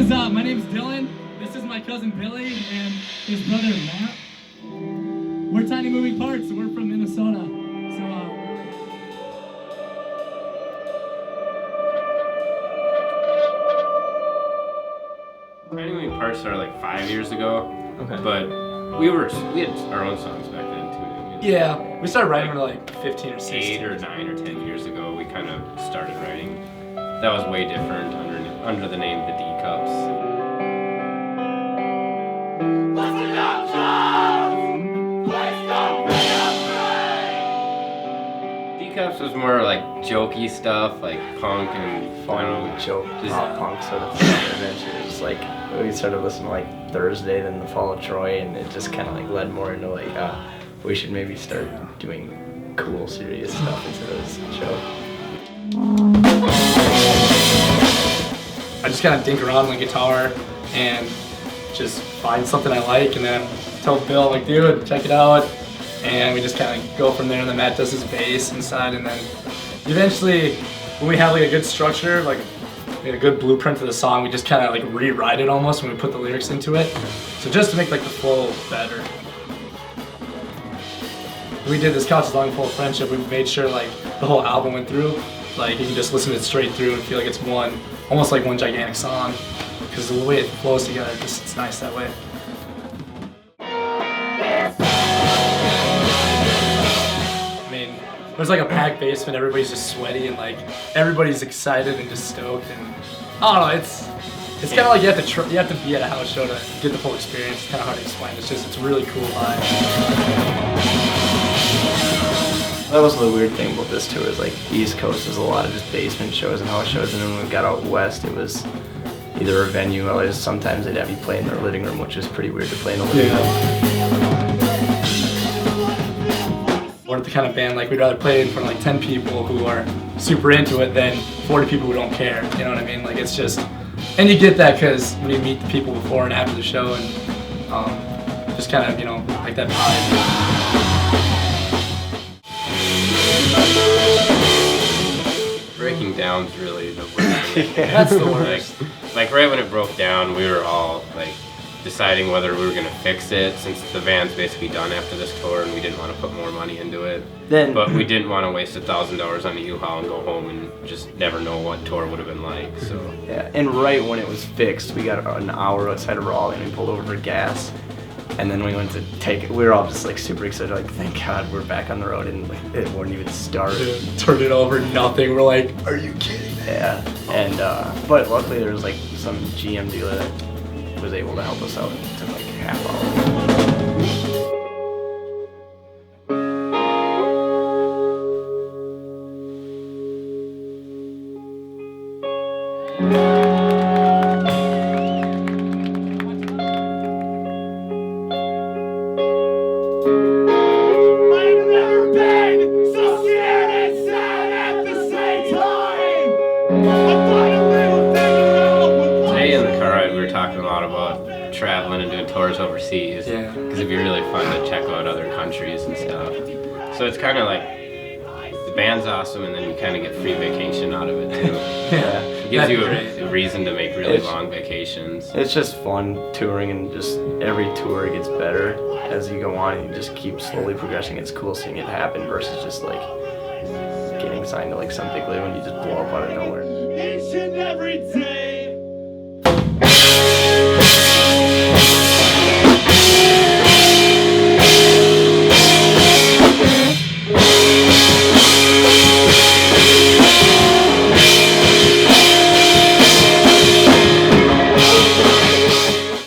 My name's Dylan. This is my cousin Billy and his brother Matt. We're Tiny Moving Parts. We're from Minnesota. Tiny Moving Parts started like 5 years ago. Okay. But we had our own songs back then too. Didn't we? Yeah, we started writing when like 15 or 16. 8 or 9 or 10 years ago, we kind of started writing. That was way different under the name The D-Cups. D-Cups was more like jokey stuff, like punk and fun joke, punk sort of thing. And then it was like we started listening to like Thursday, then The Fall of Troy, and it just kind of like led more into like we should maybe start doing cool, serious stuff instead of this show. I just kind of dink around on the guitar and just find something I like, and then tell Bill, like, dude, check it out. And we just kind of go from there, and then Matt does his bass inside, and then eventually, when we have like a good structure, like a good blueprint for the song, we just kind of like rewrite it almost when we put the lyrics into it. So just to make like the flow better. We did this Couch is Long Full of Friendship. We made sure like the whole album went through. Like you can just listen to it straight through and feel like it's almost like one gigantic song. Because the way it flows together, it's nice that way. I mean, there's like a packed basement, everybody's just sweaty and like everybody's excited and just stoked, and I don't know, it's kind of like you have to be at a house show to get the full experience. It's kind of hard to explain. It's a really cool vibe. That was the weird thing about this tour is like East Coast was a lot of just basement shows and house shows, and then when we got out west it was either a venue or sometimes they'd have you play in their living room, which is pretty weird to play in the living room. We're the kind of band like we'd rather play in front of like 10 people who are super into it than 40 people who don't care, you know what I mean? Like it's just, and you get that because when you meet the people before and after the show and just kind of, you know, like that vibe. Breaking down's really the worst. Yeah, that's the worst. Like right when it broke down, we were all like deciding whether we were gonna fix it since the band's basically done after this tour, and we didn't want to put more money into it. But we didn't want to waste $1,000 on a U-Haul and go home and just never know what tour would have been like. So yeah, and right when it was fixed, we got an hour outside of Raleigh and we pulled over for gas. And then we went to take it. We were all just like super excited, like thank God we're back on the road, and like, it wouldn't even start. Turned it over, nothing. We're like, are you kidding? Yeah, and but luckily there was like some GM dealer that was able to help us out. It took like half hour. Today in the car ride, we were talking a lot about traveling and doing tours overseas. Yeah. Because it'd be really fun to check out other countries and stuff. So it's kind of like the band's awesome, and then you kind of get free vacation out of it too. Yeah. It gives you a reason to make really long vacations. It's just fun touring, and just every tour gets better as you go on, and you just keep slowly progressing. It's cool seeing it happen versus just like getting signed to like some big label and you just blow up out of nowhere. Each and every